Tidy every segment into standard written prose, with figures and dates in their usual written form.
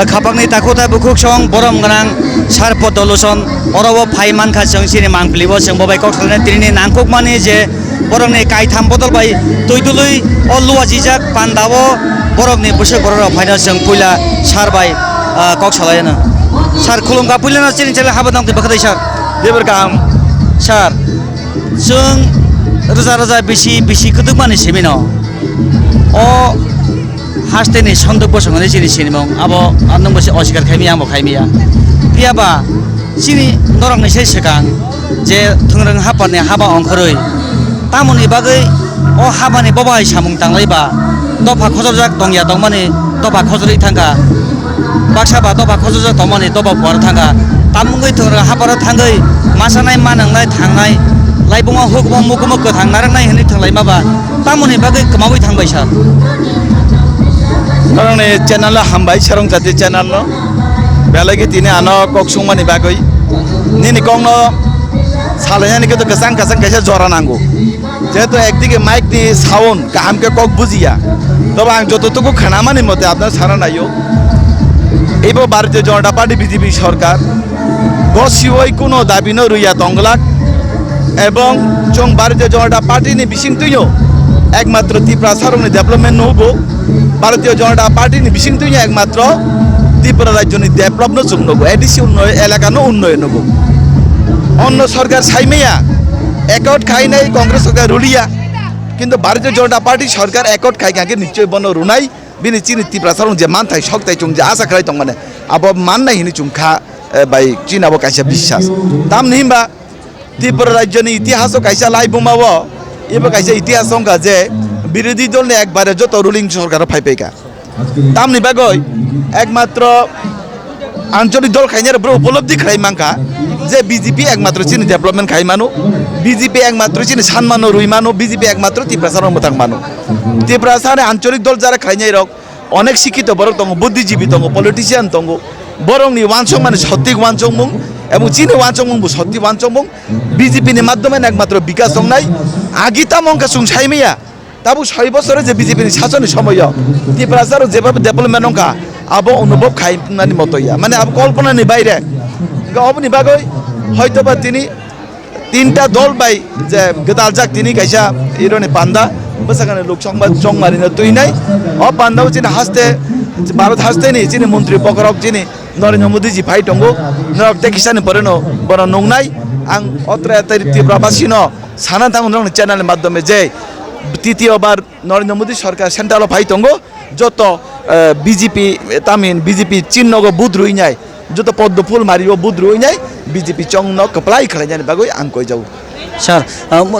khapakni takuta bukuk song borom ganang sar podoluson orobo phaiman kha song sini mangplibo song bobai kok thalne trini nangkok mani je borokni kaitam bodol bai toidului olluwa jijak pandabo borokni busuk borok phaina song puila sar bai kok salayana sar khulumga puilana chini chele habadam ke bakadai sar debar kam sar जों रोजा रोजा बिसि खोदों माने सेमिनो अ हास्टेनि सन्दक बसंनानै जिनि सिनिमं आबो नंबोसे अस्वीकार खायमिया आंबो खायमिया पियाबा सिनि नरंनिसे सिगां जे थोंरों हापानि हाबा अंखरै तामुनि बागै अ हाबानि बबाय सामुं तांलायबा दफा खजरजाक दंया दंमानि दफा खजरै थांगा बाक्साबा दफा खजरजाक दंमानि दफा फुवार थांगा तामुंगै थोंरों हाबारा थांगै मासानाय मानांनाय थांनाय लाइबुङा हुकुमा मुकुमा गोथां नारनाय होनै थांलाय माबा तामुनि बागै कमाबै थांबाय सार karena channel hambai sarong jati channel lo belagi tini ano koksung mani bagoi nini kongno salahnya ni kita kesang kaisa jora nanggo যেহেতু একদিকে mic ni sound kahamke kok বুঝিয়া তবে আমি যতটুকু খানামানি মতে আপনার ছাড়া নাইও এইবার ভারতীয় জনতা পার্টি বিজেপি সরকার গসিওই কোনো দাবি ন রুইয়া তংলাক এবং চং ভারতীয় জনতা পার্টি ni বিসিং তুইও একমাত্র ত্রিপুরা সারংনি ডেভেলপমেন্ট নহবো ভারতীয় জনতা পার্টি ni বিসিং তুইও একমাত্র ত্রিপুরা রাজ্যনি ডেভেলপ ন জং নগো এডিসি উন্নয়ন এলাকা ন উন্নয়ন নগো অন্য সরকার সাইমেয়া একট খাই নাই কংগ্রেস সরকার রুলিয়া কিন্তু ভারতীয় জনতা পার্টি সরকার একট খাই কাকে নিশ্চয় বন রুনাই বিনি চিনি ত্রিপুরা সারং যে মান থাই শক্তাই চং যে আশা খাই তং মানে আবো মান নাই হিনি চং খা বাই চিনাবো কাইসা বিশ্বাস তাম নিহিমবা ত্রিপুরা রাজ্যনি ইতিহাস কাইসা লাই বুমাবো এবার কাইসা ইতিহাস সংখ্যা যে বিরোধী দল নে একবারে যত রুলিং সরকার ফাইপাইকা তামনি বাগই একমাত্র আঞ্চলিক দল খাইনার উপলব্ধি খাই মানকা যে বিজেপি একমাত্র চিনি ডেভেলপমেন্ট খাই মানু বিজেপি একমাত্র চিনি সান মানু রুই মানু বিজেপি একমাত্র ত্রিপুরা সারং মতাং মানু ত্রিপুরা সারে আঞ্চলিক দল যারা খাইনাই রক অনেক শিক্ষিত বড় দङ বুদ্ধিজীবী দङ পলিটিশিয়ান দङ বরংনি ওয়ানসং মানে সত্যিক ওয়ানসং মুং এবং চীনে ওয়ানসং মুং সত্যি ওয়ানসং মুং বিজেপি ni মাধ্যমে একমাত্র বিকাশ সংনাই আগিতা মংকা সুং সাইমিয়া তাবু 6 বছরে যে বিজেপি ni শাসনের সময় ত্রিপুরা সারং যেভাবে ডেভেলপমেন্ট নংকা আবো অনুভব খাইনানি মতইয়া মানে আব কল্পনানি বাইরে অবনি বাগৈ হয়তোবা তিনি তিনটা দল বাই যে গদাল যাক তিনি কাইসা ইরনে পান্ডা বসাগানে লোক সংবাদ চংমারিনা তুই নাই অ পান্ডাও চিনি হাসতে ভারত হাসতে নি চিনি মন্ত্রী পকরক চিনি নরেন্দ্র মোদী জি ভাই টঙ্গো নরক দেখিসানি পরেনো বড় নংনাই আং অত্র ত্রিপুরাবাসী ন সানা থাকুন চ্যানেলের মাধ্যমে যে তৃতীয়বার নরেন্দ্র মোদী সরকার সেন্ট্রাল ভাই টঙ্গো যত বিজেপি তামিন বিজেপি চিহ্নগো বুধ রুই নাই যত পদ্ম ফুল মারিও বুধ রুই নাই বিজেপি চং ন কপলাই খালাইজানি বাগৈ আং কই যাও sir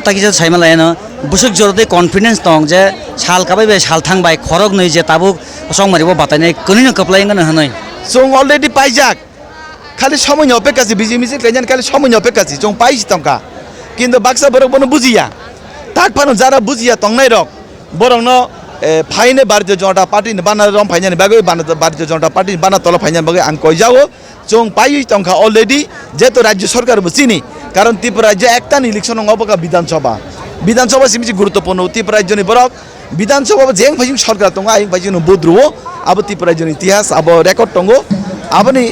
takisa saima layana busuk jorode confidence tong je sal kabai be sal thangbai khorok nei je tabuk songmari bo batai kunino kaplai ngana hanai চং অলরেডি পাইজাক খালি সময় অপেক্ষা আছে বিজেপি খাইজানি খালি সময় অপেক্ষা আছে চং পাইছি তংকা কিন্তু বাক্সা বরক বন বুঝিয়া তাক ফানো যারা বুঝিয়া তংনাই রক বরং ন ফাইনে ভারতীয় জনতা পার্টি বানা রম ফাইজানি বাগৈ বানা ভারতীয় জনতা পার্টি বানা তল ফাইজানি বাগৈ আং কই যাও চং পাই তংকা অলরেডি যেহেতু রাজ্য সরকার বুঝিনি কারণ ত্রিপুরা রাজ্য একটা ইলেকশন অবকা বিধানসভা সিমিছি গুরুত্বপূর্ণ ত্রিপুরা রাজ্য বরক বিধানসভা যেং ফাইজিং সরকার দङ আইং ফাইজিং বুদ্রুও আবো ত্রিপুরা রাজ্য ইতিহাস আবো রেকর্ড দङ আবনি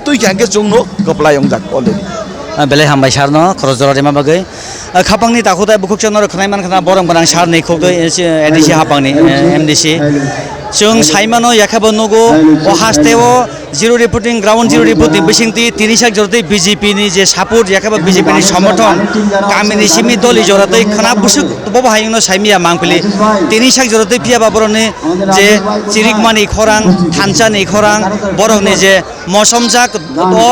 তুই ক্যাঙ্কে চংনো গপলায়ং যাক already belai hambai sarno khoroj jora rema bagai khapangni takutai bukuk chonor khnai man khana borong banang sar nei khokdoi ndc hapangni mdc जों साइमानो याखाबो नगो ओ हास्तेओ zero reporting ground zero reporting बिसिंति तिनि साक जरते बीजेपी नि जे सपोर्ट याखाबो बीजेपी नि समर्थन कामिनि सिमि दलि जरते खना बुसुक बबो हायनो साइमिया मांगफिलि तिनि साक जरते पियाबा बरने जे चिरिकमानि खरां थानसानि खरां बरंनि जे मौसमजाक ओ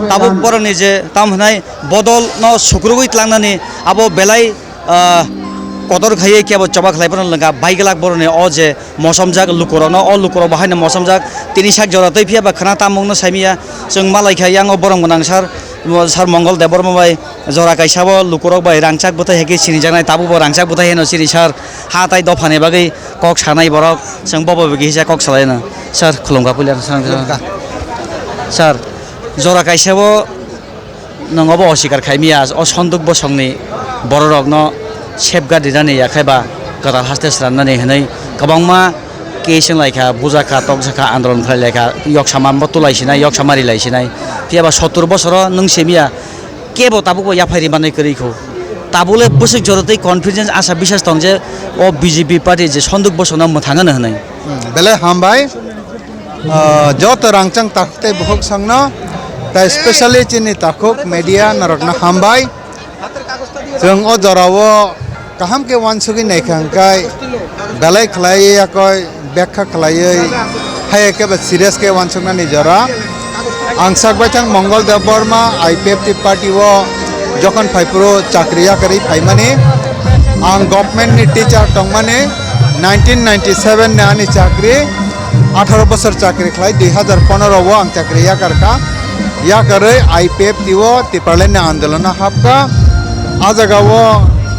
ताबो बरंनि जे तामहनाय बदल न सुक्रुगै तलांनानि आबो बेलाय कदर खाइए क्या चबा खालायफोर लगा बाइगलाक बरने अ जे मौसम जाक लुकरनो अ लुकर बाहायनो मौसम जाक तिनि साक जरातै फियाबा खाना तामुंनो साइमिया जों मालायखा यांगो बरं गोनां सार मंगल देबर माबाय जरा काइसाबो लुकरक बाय रांचाक बथाय हेके सिनि जानाय ताबुबो रांचाक बथाय हेनो सिरि सार हाताय दफाने बागै कक सानाय बरक जों बबो बिगिसा कक सालायनो सार खुलुमगा पुलियार सार जरा काइसाबो नङाबो अस्वीकार खाइमिया अ सन्दुक बसंनि बररकनो सेफगार्ड दिनानै याखायबा गदाल हास्ते स्राननानै होनै गोबांमा केसन लायखा बुजाखा तकजाखा आन्दोलन खालायलायखा यक्सामा बतलायसिनाय यक्सामारि लायसिनाय फियाबा 70 बছर नों सेमिया केबो ताबुको याफारि बानाय करिखौ ताबुले बसक जरतै कन्फिडेन्स आशा বিশ্বাস दं जे अ बीजेपी पार्टी जे सन्दुक बसना मोथाङानो होनाय बेले हामबाय जत रांचां ताखते बुहक संगनो ता स्पेशली चिनि ताखुक मीडिया नरकना हामबाय जों अ जरावो काहाम के वानसुगि नायखांखाय बेलाय खलायै याकय व्याख्या खलायै हाय के सीरियस के वानसुगना नि जरा आं साकबायथां मंगलदेव बर्मा आईपीएफटी पार्टी वो जखन फाइप्रो चाकरिया करी फाइमाने आं गभर्नमेंट नि टीचर टंगमाने 1997 ने आनी चाकरी 18 बছর चाकरी खलाई 2015 वो आं चाकरी या करका या करे आईपीएफटी वो तिपारलेन आंदोलन हाबका आजागा वो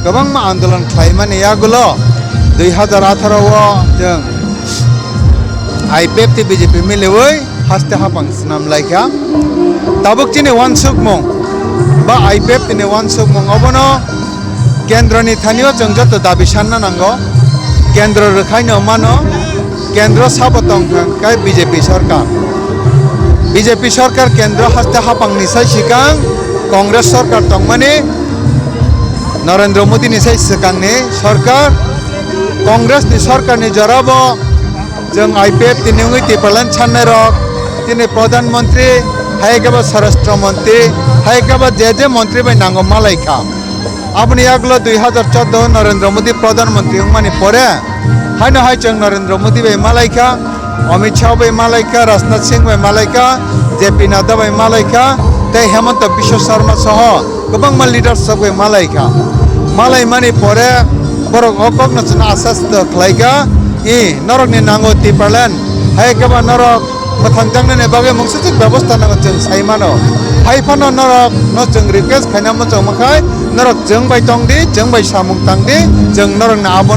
गोबां आंदोलन खालायमाने यागुलो 2018 वो जों आईपीएफटी बीजेपी मिलेवै हास्ते हाबां नाम लायखा ताबुक चिनि वानसुक मं बा आईपीएफटी नि वानसुक मं अबनो केन्द्रनि थानियो जों जत दाबि सानना नांगौ केन्द्र रखायनो मानो केन्द्र साबतं खाय बीजेपी सरकार केन्द्र हास्ते हाबांनि साय सिगां कांग्रेस सरकार तंमाने नरेंद्र मोदी नि साय सिगांनि सरकार कांग्रेस नि सरकार नि जराबो जों आईपीएफटी नि तिपारलेन साननाय रक दिनै प्रधानमंत्री हायगाबा स्वराष्ट्र मंत्री हायगाबा जे मंत्री बाय नांगौ मालायखा अपनी आगलो 2014 नरेंद्र मोदी प्रधानमंत्री माने परे हायनो हाय जों नरेंद्र मोदी बाय मालायखा अमित शाह बाय मालायखा राजनाथ सिंह बाय मालायखा जेपी नड्डा बाय मालायखा ते हेमंत बिश्व शर्मा सह गोबां मा लिडार्स बाय मालायखा मालाय माने परे बरक अकक नचना आसास खलायगा इ नरकनि नांगौ तिपारलेन हायगाबा नरक मोथांजांनो बागै मोनसे व्यवस्था नांगौ जों सायमानो हायफानो नरक न जों रिक्वेस्ट खायना मोजां माखाय नरक जों बाय तंदि जों बाय सामुं तांदि जों नरकनि आबनो